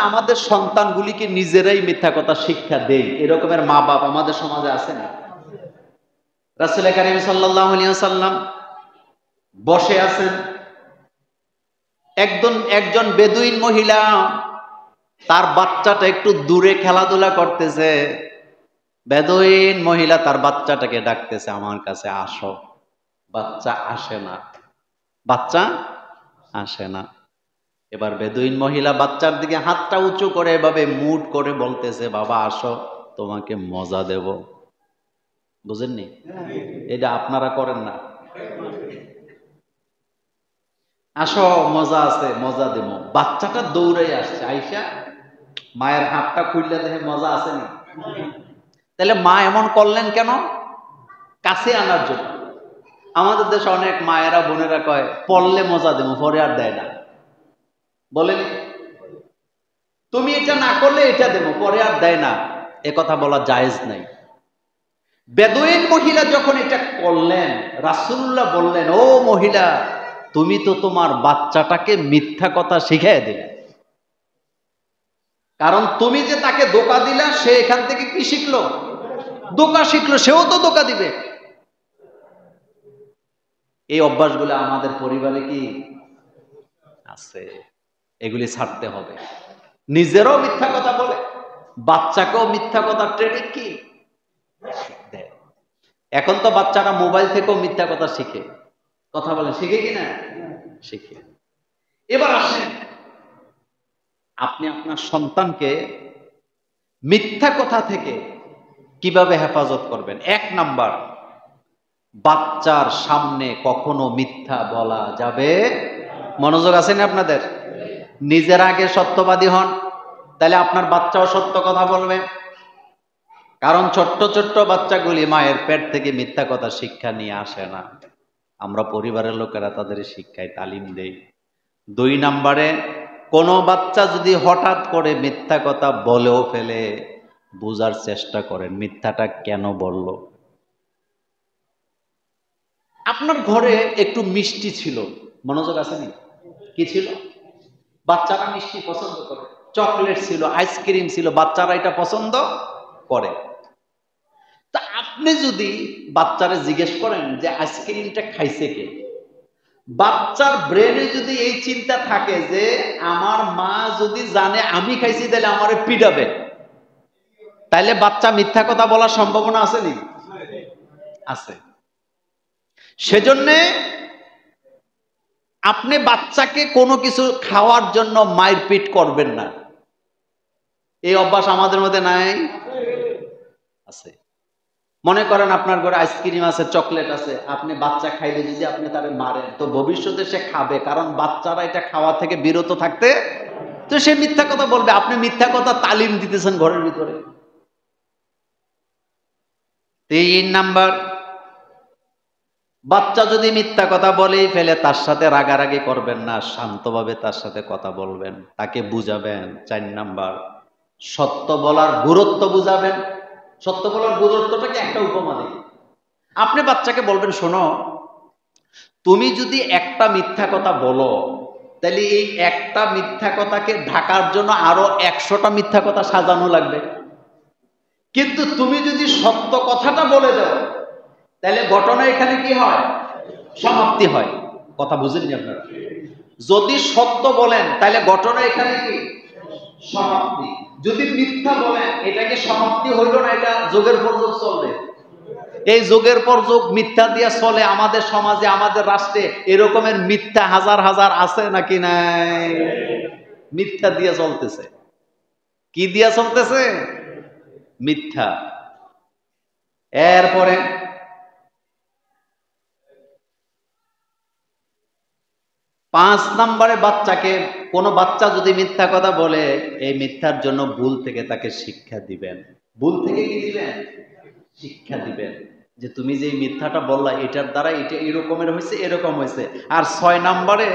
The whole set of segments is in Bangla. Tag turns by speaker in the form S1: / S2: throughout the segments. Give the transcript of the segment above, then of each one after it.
S1: আমাদের সন্তানগুলিকে নিজেরাই মিথ্যা কথা শিক্ষা দেই, এরকমের মা বাপ আমাদের সমাজে আছে না? রাসূল কারীম সাল্লাল্লাহু আলাইহি ওয়াসাল্লাম বসে আছেন, একজন বেদুইন মহিলা তার বাচ্চাটা একটু দূরে খেলাধুলা করতেছে। বেদুইন মহিলা তার বাচ্চাটাকে ডাকতেছে, আমার কাছে আসো। বাচ্চা আসে না। এবার বেদুইন মহিলা বাচ্চার দিকে হাতটা উঁচু করে এভাবে মুড করে বলতেছে, বাবা আসো, তোমাকে মজা দেব। বুঝেননি? এটা আপনারা করেন না? আসো, মজা আছে, মজা দেব। বাচ্চাটা দৌড়ে আসছে, আইসা মায়ের হাতটা খুললে দেখে মজা আছে না। তাহলে মা এমন করলেন কেন? কাছে আনার জন্য। আমাদের দেশে অনেক মায়েরা বোনেরা কয় পড়লে মজা দেবো, পরে আর দেয় না। বলেন, তুমি এটা না করলে এটা দেবো, পরে আর দেয় না। এ কথা বলা জায়েজ নাই। বেদুইন মহিলা যখন এটা করলেন, রাসূলুল্লাহ বললেন, ও মহিলা, তুমি তো তোমার বাচ্চাটাকে মিথ্যা কথা শিখিয়ে দিলে। কারণ তুমি যে তাকে ধোঁকা দিলা, সে এখান থেকে কি শিখলো? ধোঁকা শিখলো, সেও তো ধোঁকা দিবে। এই অভ্যাসগুলো আমাদের পরিবারে কি আছে? এগুলি ছাড়তে হবে। নিজেরও মিথ্যা কথা বলে, বাচ্চাকেও মিথ্যা কথা ট্রেনিং কি দেয়। এখন তো বাচ্চারা মোবাইল থেকেও মিথ্যা কথা শিখে। কথা বলে, শিখে কিনা? শিখে। এবার আসেন, আপনি আপনার সন্তানকে মিথ্যা কথা থেকে কিভাবে হেফাজত করবেন? 1 নাম্বার, বাচ্চার সামনে কখনো মিথ্যা বলা যাবে। মনোযোগ আছে না আপনাদের? নিজের আগে সত্যবাদী হন, তাহলে আপনার বাচ্চাও সত্য কথা বলবে। কারণ ছোট্ট ছোট্ট বাচ্চাগুলি মায়ের পেট থেকে মিথ্যা কথা শিক্ষা নিয়ে আসে না, আমরা পরিবারের লোকেরা তাদের শিক্ষায় তালিম দেই। 2 নাম্বারে, কোনো বাচ্চা যদি হঠাৎ করে মিথ্যা কথা বলেও ফেলে, বোঝার চেষ্টা করেন মিথ্যাটা কেন বলল। আপনার ঘরে একটু মিষ্টি ছিল, মনোযোগ আসেনি? কি ছিল? বাচ্চারা মিষ্টি পছন্দ করে। চকলেট ছিল, আইসক্রিম ছিল, বাচ্চারা এটা পছন্দ করে। তা আপনি যদি বাচ্চারা জিজ্ঞেস করেন যে আইসক্রিমটা খাইছে কে, বাচ্চার ব্রেনে যদি এই চিন্তা থাকে যে আমার মা যদি জানে আমি খাইছি তাহলে আমারে পিটাবে, তাইলে বাচ্চা মিথ্যা কথা বলার সম্ভাবনা আছে নি? আছে। সেজন্যে আপনি বাচ্চাকে কোনো কিছু খাওয়ার জন্য মারপিট করবেন না। এই অভ্যাস আমাদের মধ্যে নাই? আছে। মনে করেন আপনার ঘরে আইসক্রিম আছে, চকলেট আছে, আপনি বাচ্চা খাইলে যদি আপনি তারে মারেন, তো ভবিষ্যতে সে খাবে, কারণ বাচ্চারা এটা খাওয়া থেকে বিরত থাকতে, তো সে মিথ্যা কথা বলবে। আপনি মিথ্যা কথা তালিম দিতেছেন ঘরের ভিতরে। 3 নাম্বার, বাচ্চা যদি মিথ্যা কথা বলেই ফেলে, তার সাথে রাগারাগি করবেন না, শান্তভাবে তার সাথে কথা বলবেন, তাকে বুঝাবেন। 4 নাম্বার, সত্য বলার গুরুত্ব বুঝাবেন। সত্য বলার গুরুত্বটাকে একটা উপমা দিই। আপনি বাচ্চাকে বলবেন, শোনো, তুমি যদি একটা মিথ্যা কথা বলো, তাহলে এই একটা মিথ্যা কথাকে ঢাকার জন্য আরো 100টা মিথ্যা কথা সাজানো লাগবে। কিন্তু তুমি যদি সত্য কথাটা বলে দাও, তাহলে ঘটনা এখানে কি হয়? সমাপ্তি হয়। কথা বুঝেননি আপনারা? যদি সত্য বলেন তাহলে ঘটনা এখানে কি? সমাপ্তি। যদি মিথ্যা বলেন, এটা কি সমাপ্তি হইল না? এটা যুগের পর যুগ চলবে। এই যুগের পর যুগ মিথ্যা দিয়া চলে। আমাদের সমাজে, আমাদের রাষ্ট্রে এরকমের মিথ্যা হাজার হাজার আছে নাকি নাই? মিথ্যা দিয়া চলতেছে। কি দিয়া চলতেছে? মিথ্যা। এরপরে 5 নম্বরে, বাচ্চাকে, কোন বাচ্চা যদি মিথ্যা কথা বলে, এই মিথ্যার জন্য ভুল থেকে তাকে শিক্ষা দিবেন। ভুল থেকে কি দিবেন? শিক্ষা দিবেন, যে তুমি যে মিথ্যাটা বললা এটার দ্বারা এটা এরকমের হয়েছে, এরকম হয়েছে। আর 6 নম্বরে,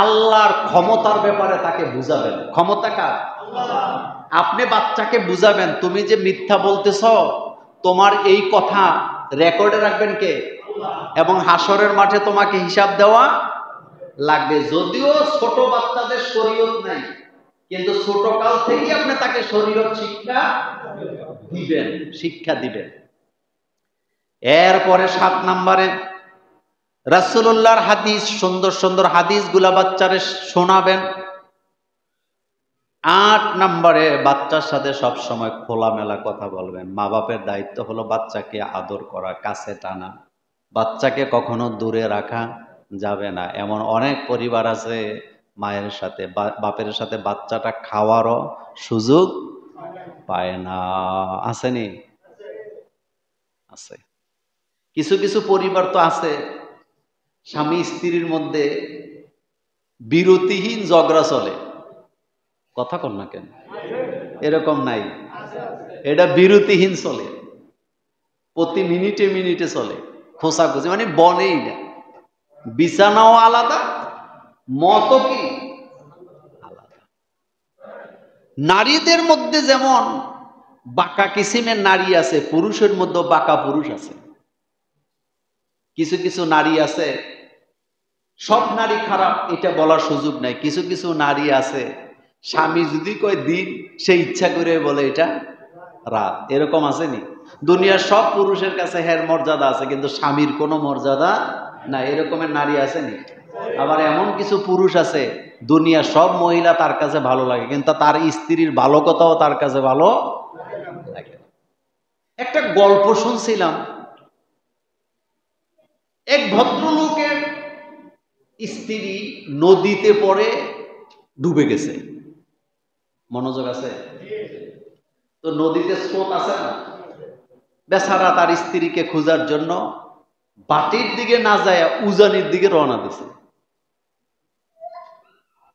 S1: আল্লাহর ক্ষমতার ব্যাপারে তাকে বুঝাবেন। ক্ষমতা কার? আপনি বাচ্চাকে বুঝাবেন, তুমি যে মিথ্যা বলতেছ, তোমার এই কথা রেকর্ডে রাখবেন কে? এবং হাসরের মাঠে তোমাকে হিসাব দেওয়া লাগবে। যদিও ছোট বাচ্চাদের শরীয়ত নাই, কিন্তু ছোট কাল থেকেই আপনি তাকে শরীয়ত শিক্ষা দিবেন। এরপরে 7 নম্বরে রাসূলুল্লাহর হাদিস, সুন্দর সুন্দর হাদিসগুলা বাচ্চারে শোনাবেন। 8 নম্বরে বাচ্চার সাথে সব সময় খোলামেলা কথা বলবেন। মা বাপের দায়িত্ব হলো বাচ্চাকে আদর করা, কাছে টানা, বাচ্চাকে কখনো দূরে রাখা যাবে না। এমন অনেক পরিবার আছে মায়ের সাথে বাপের সাথে বাচ্চাটা খাওয়ারও সুযোগ পায় না। আসেনি? আছে। কিছু কিছু পরিবার তো আছে স্বামী স্ত্রীর মধ্যে বিরতিহীন ঝগড়া চলে। কথা কন না কেন? এরকম নাই? এটা বিরতিহীন চলে, প্রতি মিনিটে মিনিটে চলে, খোঁচাখুচি, মানে বনেই না। বিছানাও আলাদা, মত কি আলাদা। নারীদের মধ্যে যেমন বাঁকা কিসিমের নারী আছে, পুরুষের মধ্যে বাঁকা পুরুষ আছে। কিছু কিছু নারী আছে, সব নারী খারাপ এটা বলার সুযোগ নাই। কিছু কিছু নারী আছে স্বামী যদি কয় দিন, সে ইচ্ছা করে বলে এটা রাত। এরকম আসেনি? দুনিয়ার সব পুরুষের কাছে হের মর্যাদা আছে, কিন্তু স্বামীর কোনো মর্যাদা না। এরকমের নারী আসেনি? আবার এমন কিছু পুরুষ আছে দুনিয়ার সব মহিলা তার কাছে ভালো লাগে, কিন্তু তার স্ত্রীর ভালো কথাও তার কাছে ভালো লাগে। একটা গল্প শুনছিলাম, এক ভদ্রলোকের স্ত্রী নদীতে পড়ে ডুবে গেছে। মনোযোগ আছে তো? নদীতে স্রোত আছে না? বেচারা তার স্ত্রীকে খোঁজার জন্য বাটির দিকে না যায় উজানির দিকে রওনা দিছে।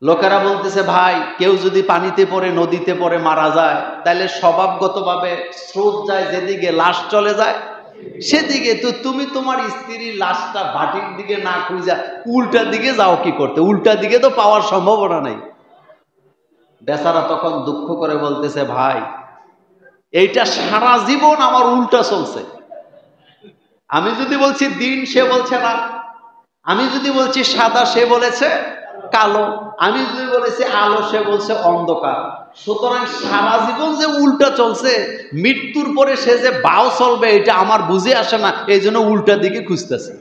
S1: লোকেরা বলতেছে, ভাই কেউ যদি পানিতে পড়ে নদীতে পড়ে মারা যায়, তাহলে স্বভাবগতভাবে স্রোত যায় যেদিকে, লাশ চলে যায় সেদিকে। তো তুমি তোমার স্ত্রীর লাশটা বাটির দিকে না খুঁজা উল্টা দিকে যাও কি করতে? উল্টা দিকে তো পাওয়ার সম্ভাবনা নেই। বেচারা তখন দুঃখ করে বলতেছে, ভাই এইটা সারা জীবন আমার উল্টা চলছে। আমি যদি বলছি দিন, সে বলছে রাত। আমি যদি বলছি সাদা, সে বলেছে কালো। আমি যদি বলেছি আলো, সে বলছে অন্ধকার। সুতরাং সারা জীবন যে উল্টা চলছে, মৃত্যুর পরে সে যে বাও চলবে এটা আমার বুঝে আসে না, এই জন্য উল্টা দিকে খুঁজতেছে।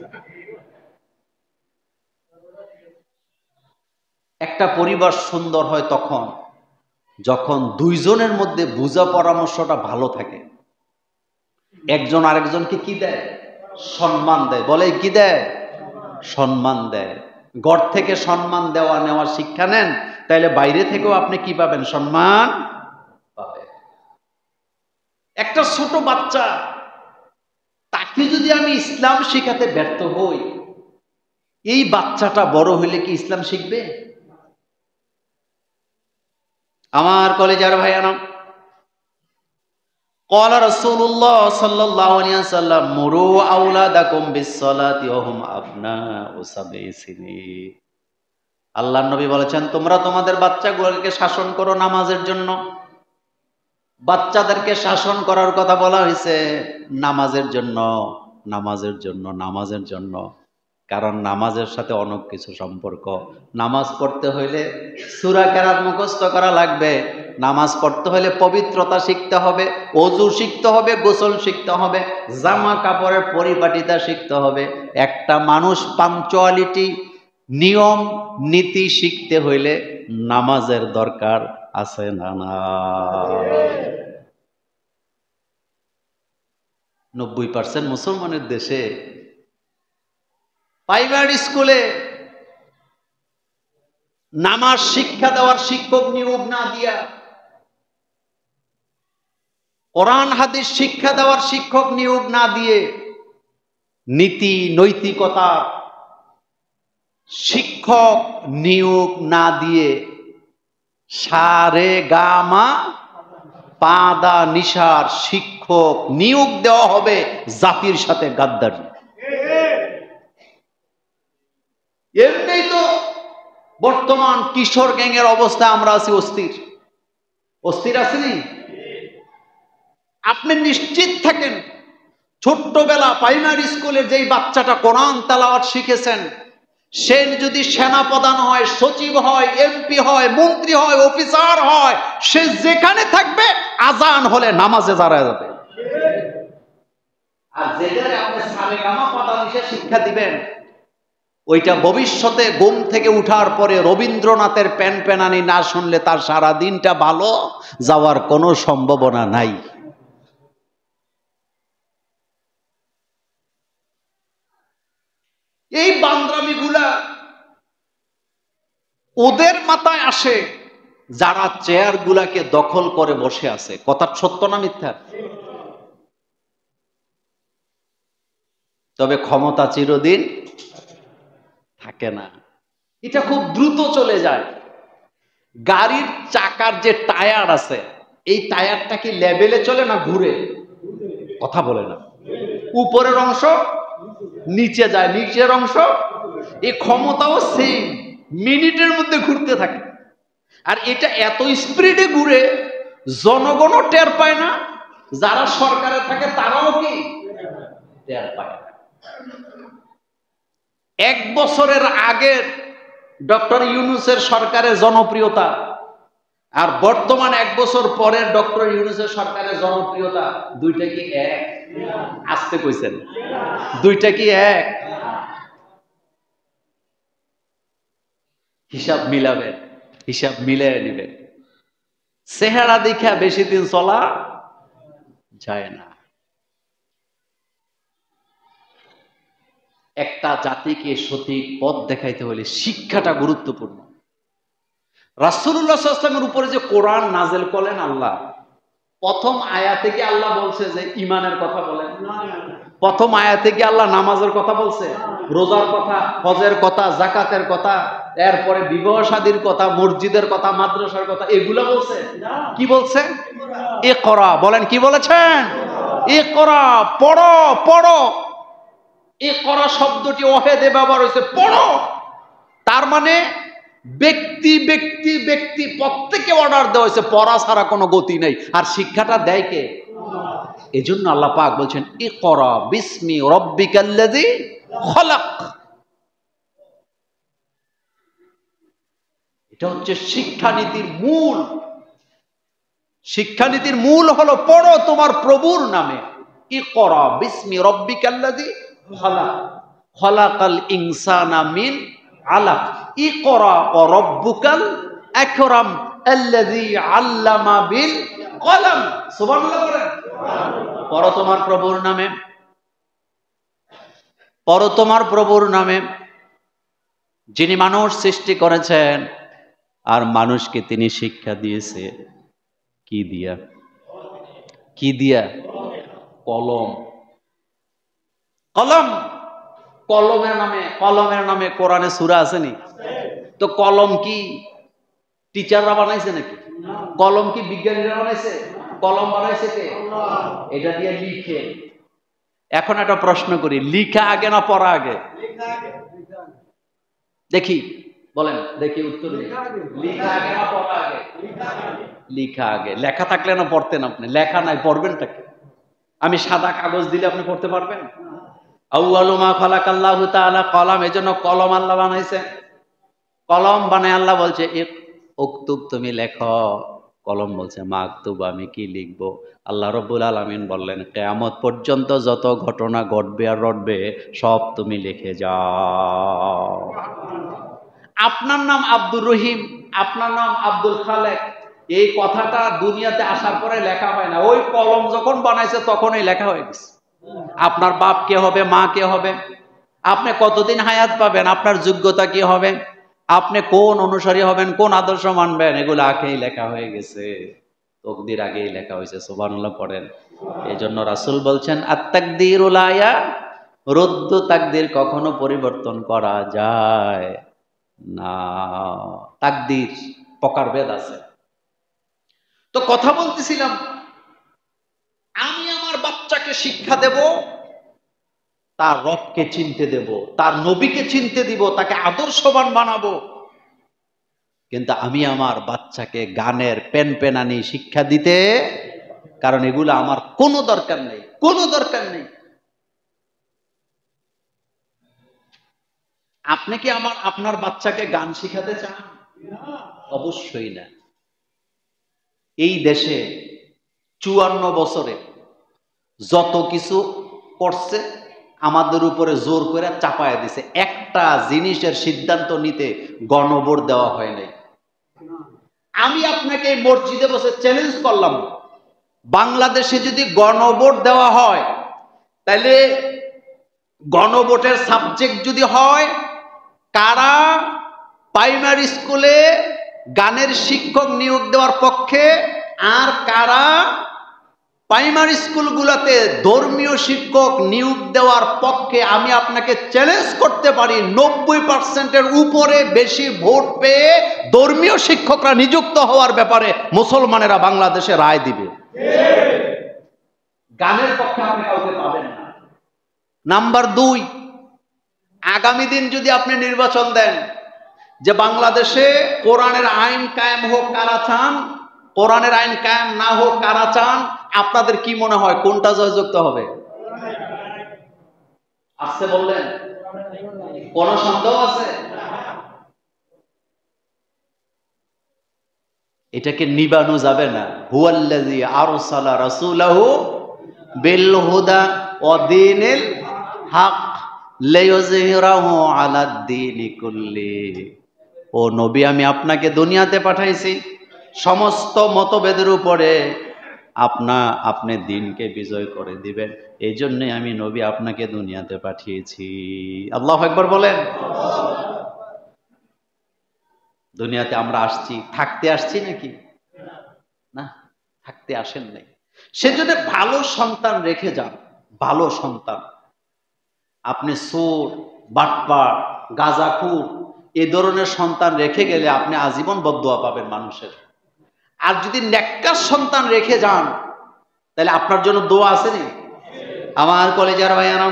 S1: একটা পরিবার সুন্দর হয় তখন যখন দুইজনের মধ্যে বুঝা পরামর্শটা ভালো থাকে। একজন আরেকজনকে কি দেয়? সম্মান দেয়। বলে কি দেয়? সম্মান দেয়। ঘর থেকে সম্মান দেওয়া নেওয়া শিক্ষা নেন, তাইলে বাইরে থেকেও আপনি কি পাবেন? সম্মান পাবেন। একটা ছোট বাচ্চা, তাকে যদি আমি ইসলাম শিখাতে ব্যর্থ হই, এই বাচ্চাটা বড় হইলে কি ইসলাম শিখবে? আমার কলেজার ভাইয়ারা, قال رسول الله صلى الله عليه وسلم مروا أولادكم بالصلاة وهم أبناء 7 سنين। আল্লাহর নবী বলেছেন, তোমরা তোমাদের বাচ্চাগুলোকে শাসন করো নামাজের জন্য। বাচ্চাদেরকে শাসন করার কথা বলা হয়েছে নামাজের জন্য, নামাজের জন্য, নামাজের জন্য। কারণ নামাজের সাথে অনেক কিছু সম্পর্ক। নামাজ পড়তে হইলে সূরা কেরাত মুখস্থ করা লাগবে। নামাজ পড়তে হলে পবিত্রতা শিখতে হবে, ওযু শিখতে হবে, গোসল শিখতে হবে, জামা কাপড়ের পরিপাটিতা শিখতে হবে। একটা মানুষ পাঞ্চুয়ালিটি, নিয়ম নীতি শিখতে হইলে নামাজের দরকার আছে না? না। 90% মুসলমানের দেশে প্রাইমারি স্কুলে নামাজ শিক্ষা দেওয়ার শিক্ষক নিয়োগ না দিয়া, কোরআন হাদিস শিক্ষা দেওয়ার শিক্ষক নিয়োগ না দিয়ে, নীতি নৈতিকতা শিক্ষক নিয়োগ না দিয়ে সারে গামা পাদা নিশার শিক্ষক নিয়োগ দেওয়া হবে জাতির সাথে গাদ্দারি। এমনি তো বর্তমান কিশোর গ্যাংয়ের অবস্থা আমরা আছি অস্থির। অস্থির আছেনি? আপনি নিশ্চিত থাকেন, ছোট্টবেলা প্রাইমারি স্কুলের যেই বাচ্চাটা কোরআন তেলাওয়াত শিখেছেন, সে যদি সেনাপ্রধান হয়, সচিব হয়, এমপি হয়, মন্ত্রী হয়, অফিসার হয়, সে যেখানে থাকবে আজান হলে নামাজে দাঁড়ায় যাবে। আর যেখানে আপনি সারেগামা পাদানিসে শিক্ষা দিবেন, ওইটা ভবিষ্যতে ঘুম থেকে উঠার পরে রবীন্দ্রনাথের প্যানপ্যানানি না শুনলে তার সারা দিনটা ভালো যাওয়ার কোনো সম্ভাবনা নাই। এই বান্দরামিগুলা ওদের মাথায় আসে যারা চেয়ার গুলাকে দখল করে বসে আছে। কথা সত্য না মিথ্যা? তবে ক্ষমতা চিরদিন থাকে না, এটা খুব দ্রুত চলে যায়। গাড়ির চাকার যে টায়ার আছে, এই টায়ারটা কি লেভেলে চলে না ঘুরে? কথা বলে না। উপরের অংশ নিচে যায়, নিচের অংশ, এই ক্ষমতাও সেম, মিনিটের মধ্যে ঘুরতে থাকে। আর এটা এত স্পিডে ঘুরে জনগণও টের পায় না, যারা সরকারে থাকে তারাও কি টের পায় না। 1 বছরের আগের ডক্টর ইউনূসের সরকারের জনপ্রিয়তা আর বর্তমান 1 বছর পরের ডক্টর ইউনূসের সরকারের জনপ্রিয়তা, দুইটা কি এক? আসতে কইছেন, দুইটা কি এক? হিসাব মিলাবেন, হিসাব মিলিয়ে নেবেন। চেহারা দেখা বেশি দিন চলা যায় না। একটা জাতিকে সঠিক পথ দেখাইতে হলে শিক্ষাটা গুরুত্বপূর্ণ। রাসূলুল্লাহ সাল্লাল্লাহু আলাইহি ওয়াসাল্লামের উপরে যে কোরআন নাযিল করলেন আল্লাহ, প্রথম আয়াতে কি আল্লাহ বলছে যে ঈমানের কথা বলেন? প্রথম আয়াতে কি আল্লাহ নামাজের কথা বলছে, রোজার কথা, হজের কথা, যাকাতের কথা, এরপরে বিবাহ শাদীর কথা, মসজিদের কথা, মাদ্রাসার কথা, এগুলা বলছে? কি বলছে? ইকরা, বলেন কি বলেছেন? ইকরা, পড়ো পড়ো। ইকরা শব্দটি ওয়াহেদে ব্যবহার হয়েছে, পড়ো। তার মানে ব্যক্তি ব্যক্তি ব্যক্তি প্রত্যেককে অর্ডার দেওয়া হয়েছে, পড়া ছাড়া কোনো গতি নেই। আর শিক্ষাটা দেয় কে? এজন্য আল্লাহ পাক বলছেন ইকরা বিসমি রাব্বিকাল্লাযী খলাক। এটা হচ্ছে শিক্ষানীতির মূল। শিক্ষানীতির মূল হলো পড়ো তোমার প্রভুর নামে। ইকরা বিসমি রাব্বিকাল্লাযী খলাক, খলাকাল ইনসানা মিন আলাক, ইকরা ওয়া রাব্বুকাল আকরাম আল্লাযী আল্লামা বিল কলম। সুবহানাল্লাহ বলেন। পড়ো তোমার প্রভুর নামে, পড়ো তোমার প্রভুর নামে, যিনি মানুষ সৃষ্টি করেছেন আর মানুষকে তিনি শিক্ষা দিয়েছে কি দিয়া? কি দিয়া? কলম। কলম, কলমের নামে, কলমের নামে কোরআনে সূরা আসেনি? তো কলম কি টিচাররা বানাইছে নাকি? কলম কি বিজ্ঞানীরা বানাইছে? কলম বানাইছে কে? এটা দিয়ে লিখে। এখন একটা প্রশ্ন করি, লিখা আগে না পড়া আগে? দেখি, বলেন দেখি উত্তর। লিখা আগে না পড়া আগে? লিখা আগে। লেখা থাকলে না পড়তেন আপনি? লেখা নাই, পড়বেনটা কি? আমি সাদা কাগজ দিলে আপনি পড়তে পারবেন? আউয়ালু মা খালাকাল্লাহু তাআলা কলম, এজন্য কলম আল্লাহ বানাইছে। কলম বানায় আল্লাহ বলছে উকতুব, তুমি লেখো। কলম বলছে মাকতুব, আমি কি লিখবো? আল্লাহ রাব্বুল আলামিন বললেন কিয়ামত পর্যন্ত যত ঘটনা ঘটবে আর রটবে সব তুমি লিখে যাও। আপনার নাম আব্দুর রহিম, আপনার নাম আব্দুল খালেক, এই কথাটা দুনিয়াতে আসার পরে লেখা হয় না, ওই কলম যখন বানাইছে তখনই লেখা হয়ে গেছে। আপনার বাপ কে হবে, মা কে হবে, আপনি কতদিন হায়াত পাবেন, আপনার যোগ্যতা কি হবে, আপনি কোন অনুসারী হবেন, কোন আদর্শ মানবেন, এগুলো আগেই লেখা হয়ে গেছে। তকদির আগেই লেখা হয়েছে। সুবহানাল্লাহ পড়েন। এই জন্য রাসূল বলছেন আত-তাকদীরু লা ইয়ারুদ্দু, তাকদীর কখনো পরিবর্তন করা যায় না। তাকদীর প্রকারভেদ আছে। তো কথা বলতেছিলাম, আমি আমার বাচ্চাকে শিক্ষা দেব, তার রবকে চিনতে দেব, তার নবীকে চিনতে দিব, তাকে আদর্শবান বানাবো। কিন্তু আমি আমার বাচ্চাকে গানের পেনপেনানি শিক্ষা দিতে, কারণ এগুলো আমার কোনো দরকার নেই, কোনো দরকার নেই। আপনি কি আপনার বাচ্চাকে গান শিখাতে চান? অবশ্যই না। এই দেশে 54 বছরে যত কিছু করছে আমাদের উপরে জোর করে চাপায়া দিছে। একটা জিনিসের সিদ্ধান্ত নিতে গণভোট দেওয়া হয় নাই। আমি আপনাকে এই মসজিদে বসে চ্যালেঞ্জ করলাম, বাংলাদেশে যদি গণভোট দেওয়া হয়, তাহলে গণভোটের সাবজেক্ট যদি হয় কারা প্রাইমারি স্কুলে গানের শিক্ষক নিয়োগ দেওয়ার পক্ষে আর কারা প্রাইমারি স্কুলগুলোতে ধর্মীয় শিক্ষক নিয়োগ দেওয়ার পক্ষে, আমি আপনাকে চ্যালেঞ্জ করতে পারি 90%-এর উপরে বেশি ভোট পেয়ে ধর্মীয় শিক্ষকরা নিযুক্ত হওয়ার ব্যাপারে মুসলমানেরা বাংলাদেশে রায় দিবে। গানের পক্ষে আপনি কাউকে পাবেন না। নাম্বার 2, আগামী দিন যদি আপনি নির্বাচন দেন যে বাংলাদেশে কোরআনের আইন কায়েম হোক কারা চান, কোরআনের আইন কায়েম না হোক কারা চান, আপনাদের কি মনে হয় কোনটা জয়যুক্ত হবে? আসছে বললেন? কোন সন্দেহ আছে? এটাকে নিবানো যাবে না। হুয়াল্লাযী আরসালা রাসূলাহু বিল হুদা ওয়া দীনিল হক লিইয়ুযহিরাহু আলাদ দীনি কুল্লি। ও নবী, আমি আপনাকে দুনিয়াতে পাঠাইছি সমস্ত মতভেদের উপরে আপনি দিনকে বিজয় করে দিবেন। এই জন্যই আমি নবী আপনাকে দুনিয়াতে পাঠিয়েছি। আল্লাহু আকবার বলেন। দুনিয়াতে আমরা আসছি, থাকতে আসছি নাকি? না, থাকতে আসেন নাই। সেজন্য ভালো সন্তান রেখে যান, ভালো সন্তান। আপনি চোর, বাটপার, গাঁজাখুর এই ধরনের সন্তান রেখে গেলে আপনি আজীবন বদদুয়া পাবেন মানুষের। আর যদি নেককার সন্তান রেখে যান তাহলে আপনার জন্য দোয়া আছে নি? আমার কলেজের ভাইয়ারা,